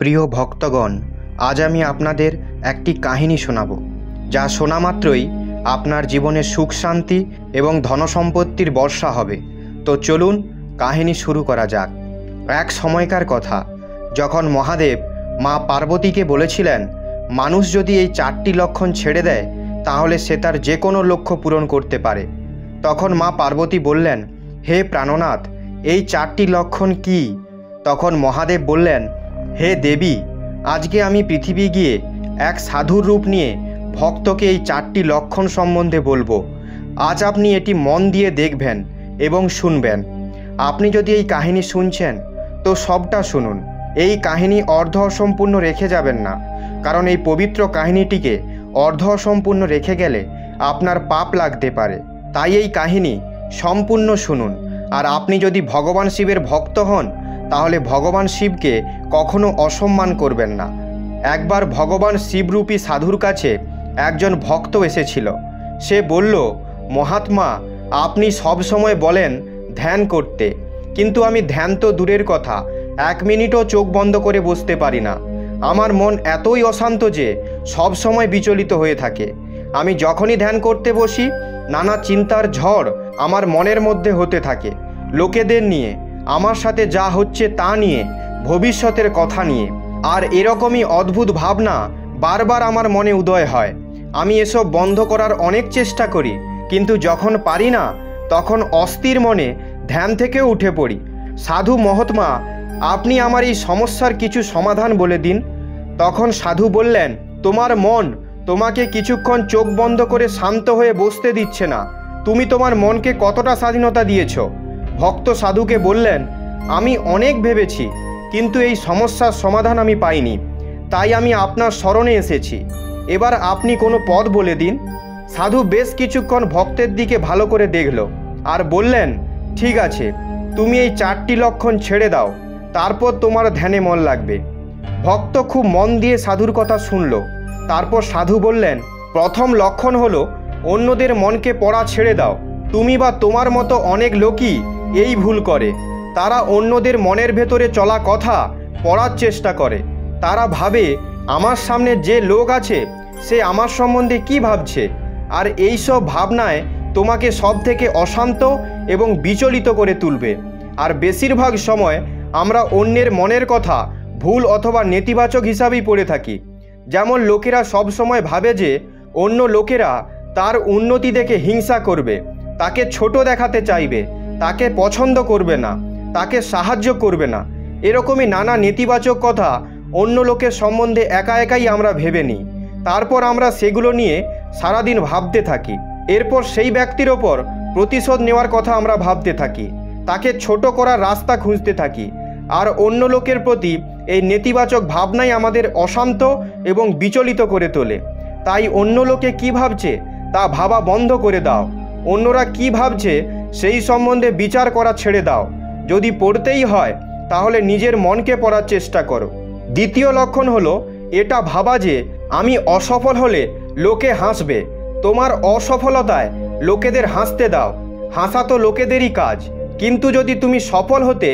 প্রিয় ভক্তগণ, আজ আমি আপনাদের একটি কাহিনী শোনাব, যা শোনা মাত্রই আপনার জীবনে সুখ শান্তি এবং ধনসম্পত্তির বর্ষা হবে। তো চলুন কাহিনী শুরু করা যাক। এক সময়কার কথা, যখন মহাদেব মা পার্বতীকে বলেছিলেন মানুষ যদি এই 4টি লক্ষণ ছেড়ে দেয় তাহলে সে তার যে কোনো লক্ষ্য পূরণ করতে পারে। তখন মা পার্বতী বললেন, হে প্রাণনাথ, এই 4টি লক্ষণ কি? তখন মহাদেব বললেন, হে দেবী, আজকে আমি পৃথিবী গিয়ে এক সাধুর রূপ নিয়ে ভক্তকে এই 4টি লক্ষণ সম্বন্ধে বলবো। আজ আপনি এটি মন দিয়ে দেখবেন এবং শুনবেন। আপনি যদি এই কাহিনী শুনছেন তো সবটা শুনুন, এই কাহিনী অর্ধ অসম্পূর্ণ রেখে যাবেন না, কারণ এই পবিত্র কাহিনীটিকে অর্ধ অসম্পূর্ণ রেখে গেলে আপনার পাপ লাগতে পারে। তাই এই কাহিনী সম্পূর্ণ শুনুন। আর আপনি যদি ভগবান শিবের ভক্ত হন তাহলে ভগবান শিবকে কখনো অসম্মান করবেন না। একবার ভগবান শিবরূপী সাধুর কাছে একজন ভক্ত এসেছিল। সে বলল, মহাত্মা, আপনি সব সময় বলেন ধ্যান করতে, কিন্তু আমি ধ্যান তো দূরের কথা, 1 মিনিটও চোখ বন্ধ করে বসতে পারি না। আমার মন এতই অশান্ত যে সব সময় বিচলিত হয়ে থাকে। আমি যখনই ধ্যান করতে বসি নানা চিন্তার ঝড় আমার মনের মধ্যে হতে থাকে, লোকেদের নিয়ে, আমার সাথে যা হচ্ছে তা নিয়ে, ভবিষ্যতের কথা নিয়ে। আর এরকমই অদ্ভুত ভাবনা বারবার আমার মনে উদয় হয়। আমি এসব বন্ধ করার অনেক চেষ্টা করি, কিন্তু যখন পারি না তখন অস্থির মনে ধ্যান থেকেও উঠে পড়ি। সাধু মহাত্মা, আপনি আমার এই সমস্যার কিছু সমাধান বলে দিন। তখন সাধু বললেন, তোমার মন তোমাকে কিছুক্ষণ চোখ বন্ধ করে শান্ত হয়ে বসতে দিচ্ছে না। তুমি তোমার মনকে কতটা স্বাধীনতা দিয়েছ? ভক্ত সাধুকে বললেন, আমি অনেক ভেবেছি, কিন্তু এই সমস্যার সমাধান আমি পাইনি, তাই আমি আপনার শরণে এসেছি। এবার আপনি কোনো পথ বলে দিন। সাধু বেশ কিছুক্ষণ ভক্তের দিকে ভালো করে দেখল আর বললেন, ঠিক আছে, তুমি এই 4টি লক্ষণ ছেড়ে দাও, তারপর তোমার ধ্যানে মন লাগবে। ভক্ত খুব মন দিয়ে সাধুর কথা শুনল। তারপর সাধু বললেন, প্রথম লক্ষণ হলো অন্যদের মনকে পড়া ছেড়ে দাও। তুমি বা তোমার মতো অনেক লোকই এই ভুল করে। তারা অন্যদের মনের ভেতরে চলা কথা পড়ার চেষ্টা করে। তারা ভাবে আমার সামনে যে লোক আছে সে আমার সম্বন্ধে কি ভাবছে, আর এই সব ভাবনায় তোমাকে সব থেকে অশান্ত এবং বিচলিত করে তুলবে। আর বেশিরভাগ সময় আমরা অন্যের মনের কথা ভুল অথবা নেতিবাচক হিসাবেই পড়ে থাকি। যেমন লোকেরা সব সময় ভাবে যে অন্য লোকেরা তার উন্নতি দেখে হিংসা করবে, তাকে ছোট দেখাতে চাইবে, তাকে পছন্দ করবে না, তাকে সাহায্য করবে না। এরকমই নানা নেতিবাচক কথা অন্য লোকের সম্বন্ধে একা একাই আমরা ভেবে নিই। তারপর আমরা সেগুলো নিয়ে সারাদিন ভাবতে থাকি। এরপর সেই ব্যক্তির ওপর প্রতিশোধ নেওয়ার কথা আমরা ভাবতে থাকি, তাকে ছোট করার রাস্তা খুঁজতে থাকি। আর অন্য লোকের প্রতি এই নেতিবাচক ভাবনাই আমাদের অশান্ত এবং বিচলিত করে তোলে। তাই অন্য লোকে কি ভাবছে তা ভাবা বন্ধ করে দাও। অন্যরা কি ভাবছে সেই সম্বন্ধে বিচার করা ছেড়ে দাও। যদি পড়তেই হয় তাহলে নিজের মনকে পড়ার চেষ্টা করো। দ্বিতীয় লক্ষণ হলো এটা ভাবা যে আমি অসফল হলে লোকে হাসবে। তোমার অসফলতায় লোকেদের হাসতে দাও। হাসা তো লোকেদেরই কাজ, কিন্তু যদি তুমি সফল হতে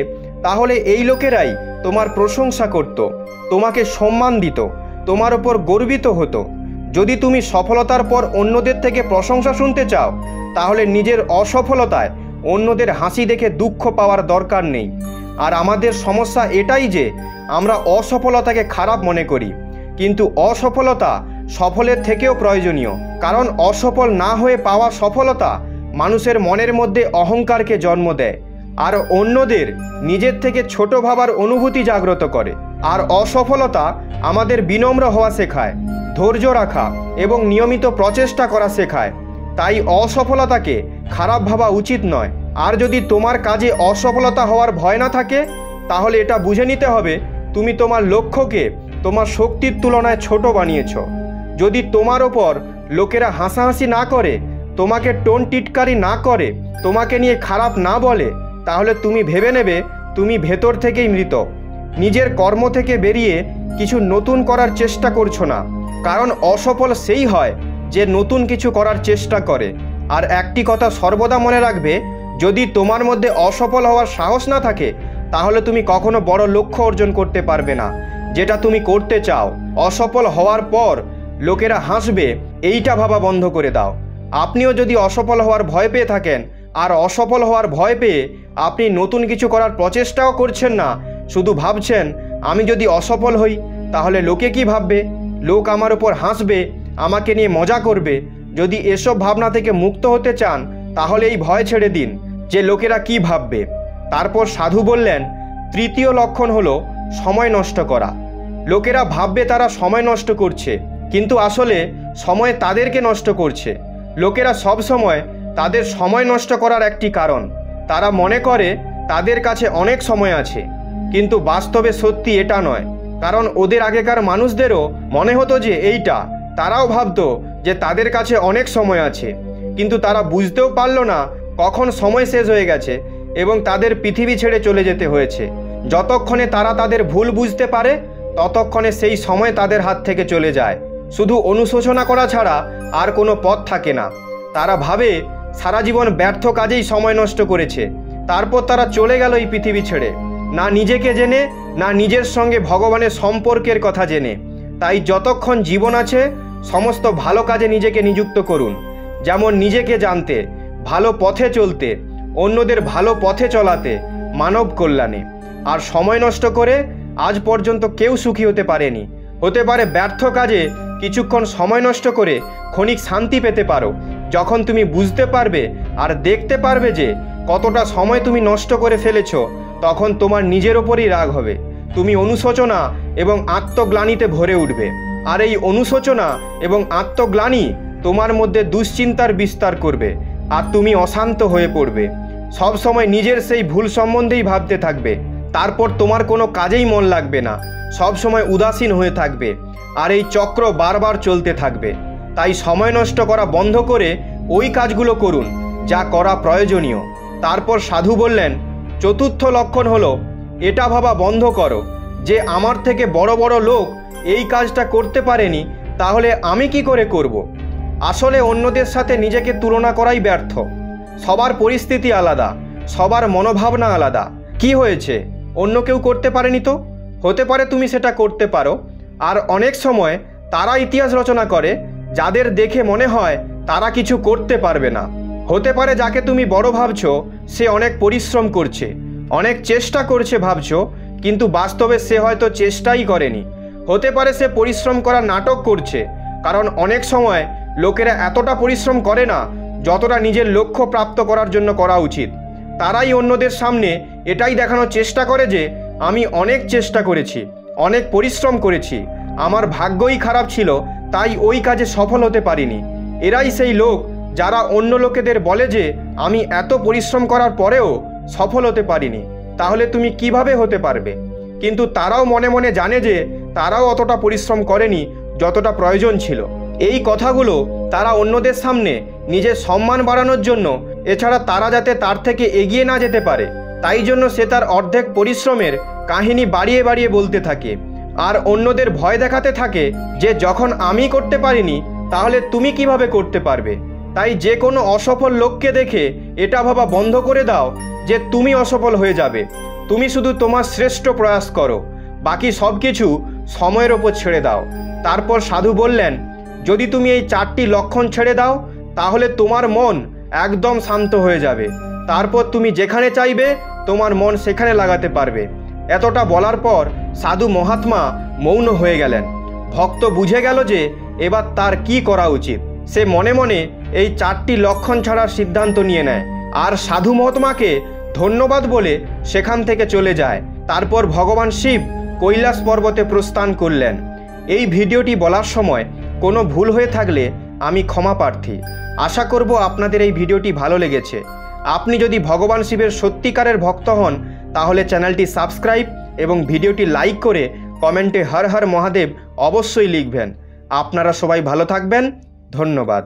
তাহলে এই লোকেরাই তোমার প্রশংসা করত, তোমাকে সম্মান দিত, তোমার ওপর গর্বিত হতো। যদি তুমি সফলতার পর অন্যদের থেকে প্রশংসা শুনতে চাও তাহলে নিজের অসফলতায় অন্যদের হাসি দেখে দুঃখ পাওয়ার দরকার নেই। আর আমাদের সমস্যা এটাই যে আমরা অসফলতাকে খারাপ মনে করি, কিন্তু অসফলতা সফলের থেকেও প্রয়োজনীয়। কারণ অসফল না হয়ে পাওয়া সফলতা মানুষের মনের মধ্যে অহংকারকে জন্ম দেয় আর অন্যদের নিজের থেকে ছোট ভাবার অনুভূতি জাগ্রত করে। আর অসফলতা আমাদের বিনম্র হওয়া শেখায়, ধৈর্য রাখা এবং নিয়মিত প্রচেষ্টা করা শেখায়। তাই অসফলতাকে খারাপ ভাবা উচিত নয়। আর যদি তোমার কাজে অসফলতা হওয়ার ভয় না থাকে তাহলে এটা বুঝে নিতে হবে তুমি তোমার লক্ষ্যকে তোমার শক্তির তুলনায় ছোট বানিয়েছ। যদি তোমার ওপর লোকেরা হাসাহাসি না করে, তোমাকে টোন টিটকারি না করে, তোমাকে নিয়ে খারাপ না বলে, তাহলে তুমি ভেবে নেবে তুমি ভেতর থেকেই মৃত। নিজের কর্ম থেকে বেরিয়ে কিছু নতুন করার চেষ্টা করছো না। কারণ অসফল সেই হয় যে নতুন কিছু করার চেষ্টা করে। আর একটি কথা সর্বদা মনে রাখবে, যদি তোমার মধ্যে অসফল হওয়ার সাহস না থাকে তাহলে তুমি কখনো বড় লক্ষ্য অর্জন করতে পারবে না। যেটা তুমি করতে চাও। অসফল হওয়ার পর লোকেরা হাসবে, এইটা ভাবা বন্ধ করে দাও। আপনিও যদি অসফল হওয়ার ভয় পেয়ে থাকেন আর অসফল হওয়ার ভয় পেয়ে আপনি নতুন কিছু করার প্রচেষ্টাও করছেন না, শুধু ভাবছেন আমি যদি অসফল হই তাহলে লোকে কি ভাববে, লোক আমার উপর হাসবে, আমাকে নিয়ে মজা করবে, যদি এসব ভাবনা থেকে মুক্ত হতে চান তাহলে এই ভয় ছেড়ে দিন যে লোকেরা কি ভাববে। তারপর সাধু বললেন, তৃতীয় লক্ষণ হলো সময় নষ্ট করা। লোকেরা ভাববে তারা সময় নষ্ট করছে, কিন্তু আসলে সময় তাদেরকে নষ্ট করছে। লোকেরা সব সময় তাদের সময় নষ্ট করার একটি কারণ, তারা মনে করে তাদের কাছে অনেক সময় আছে, কিন্তু বাস্তবে সত্যি এটা নয়। কারণ ওদের আগেকার মানুষদেরও মনে হতো যে এইটা, তারাও ভাবতো যে তাদের কাছে অনেক সময় আছে, কিন্তু তারা বুঝতেও পারল না কখন সময় শেষ হয়ে গেছে এবং তাদের পৃথিবী ছেড়ে চলে যেতে হয়েছে। যতক্ষণে তারা তাদের ভুল বুঝতে পারে ততক্ষণে সেই সময় তাদের হাত থেকে চলে যায়। শুধু অনুশোচনা করা ছাড়া আর কোনো পথ থাকে না। তারা ভাবে সারা জীবন ব্যর্থ কাজেই সময় নষ্ট করেছে, তারপর তারা চলে গেল এই পৃথিবী ছেড়ে, না নিজেকে জেনে না নিজের সঙ্গে ভগবানের সম্পর্কের কথা জেনে। তাই যতক্ষণ জীবন আছে সমস্ত ভালো কাজে নিজেকে নিযুক্ত করুন, যেমন নিজেকে জানতে, ভালো পথে চলতে, অন্যদের ভালো পথে চলাতে, মানব কল্যাণে। আর সময় নষ্ট করে আজ পর্যন্ত কেউ সুখী হতে পারেনি। হতে পারে ব্যর্থ কাজে কিছুক্ষণ সময় নষ্ট করে ক্ষণিক শান্তি পেতে পারো। যখন তুমি বুঝতে পারবে আর দেখতে পারবে যে কতটা সময় তুমি নষ্ট করে ফেলেছ, তখন তোমার নিজের ওপরই রাগ হবে। তুমি অনুশোচনা এবং আত্মগ্লানিতে ভরে উঠবে, আর এই অনুশোচনা এবং আত্মগ্লানি তোমার মধ্যে দুশ্চিন্তার বিস্তার করবে, আর তুমি অশান্ত হয়ে পড়বে। সব সময় নিজের সেই ভুল সম্বন্ধেই ভাবতে থাকবে, তারপর তোমার কোনো কাজেই মন লাগবে না, সব সময় উদাসীন হয়ে থাকবে, আর এই চক্র বারবার চলতে থাকবে। তাই সময় নষ্ট করা বন্ধ করে ওই কাজগুলো করুন যা করা প্রয়োজনীয়। তারপর সাধু বললেন, চতুর্থ লক্ষণ হলো এটা ভাবা বন্ধ করো যে আমার থেকে বড় বড় লোক এই কাজটা করতে পারেনি, তাহলে আমি কি করে করব। আসলে অন্যদের সাথে নিজেকে তুলনা করাই ব্যর্থ। সবার পরিস্থিতি আলাদা, সবার মনোভাবনা আলাদা। কি হয়েছে, অন্য কেউ করতে পারেনি তো? হতে পারে তুমি সেটা করতে পারো। আর অনেক সময় তারা ইতিহাস রচনা করে যাদের দেখে মনে হয় তারা কিছু করতে পারবে না। হতে পারে যাকে তুমি বড় ভাবছো সে অনেক পরিশ্রম করছে, অনেক চেষ্টা করছে ভাবছো, কিন্তু বাস্তবে সে হয়তো চেষ্টাই করেনি। হতে পারে সে পরিশ্রম করার নাটক করছে, কারণ অনেক সময় লোকেরা এতটা পরিশ্রম করে না যতটা নিজের লক্ষ্য প্রাপ্ত করার জন্য করা উচিত। তারাই অন্যদের সামনে এটাই দেখানোর চেষ্টা করে যে আমি অনেক চেষ্টা করেছি, অনেক পরিশ্রম করেছি, আমার ভাগ্যই খারাপ ছিল তাই ওই কাজে সফল হতে পারিনি। এরাই সেই লোক যারা অন্য লোকেদের বলে যে আমি এত পরিশ্রম করার পরেও সফল হতে পারিনি, তাহলে তুমি কিভাবে হতে পারবে? কিন্তু তারাও মনে মনে জানে যে তারাও অতটা পরিশ্রম করেনি যতটা প্রয়োজন ছিল। এই কথাগুলো তারা অন্যদের সামনে নিজের সম্মান বাড়ানোর জন্য, এছাড়া তারা যাতে তার থেকে এগিয়ে না যেতে পারে তাই জন্য সে তার অর্ধেক পরিশ্রমের কাহিনী বাড়িয়ে বাড়িয়ে বলতে থাকে, আর অন্যদের ভয় দেখাতে থাকে যে যখন আমি করতে পারিনি তাহলে তুমি কিভাবে করতে পারবে। তাই যে কোনো অসফল লোককে দেখে এটা ভাবা বন্ধ করে দাও যে তুমি অসফল হয়ে যাবে। তুমি শুধু তোমার শ্রেষ্ঠ প্রয়াস করো, বাকি সব কিছু সময়ের ওপর ছেড়ে দাও। তারপর সাধু বললেন, যদি তুমি এই 4টি লক্ষণ ছেড়ে দাও তাহলে তোমার মন একদম শান্ত হয়ে যাবে। তারপর তুমি যেখানে চাইবে তোমার মন সেখানে লাগাতে পারবে। এতটা বলার পর সাধু মহাত্মা মৌন হয়ে গেলেন। ভক্ত বুঝে গেল যে এবার তার কি করা উচিত। সে মনে মনে এই 4টি লক্ষণ ছাড়ার সিদ্ধান্ত নিয়ে নেয়, আর সাধু মহাত্মাকে ধন্যবাদ বলে সেখান থেকে চলে যায়। তারপর ভগবান শিব কৈলাস পর্বতে প্রস্থান করলেন। এই ভিডিওটি বলার সময় কোনো ভুল হয়ে থাকলে আমি ক্ষমা প্রার্থী। আশা করব আপনাদের এই ভিডিওটি ভালো লেগেছে। আপনি যদি ভগবান শিবের সত্যিকারের ভক্ত হন তাহলে চ্যানেলটি সাবস্ক্রাইব এবং ভিডিওটি লাইক করে কমেন্টে হর হর মহাদেব অবশ্যই লিখবেন। আপনারা সবাই ভালো থাকবেন। ধন্যবাদ।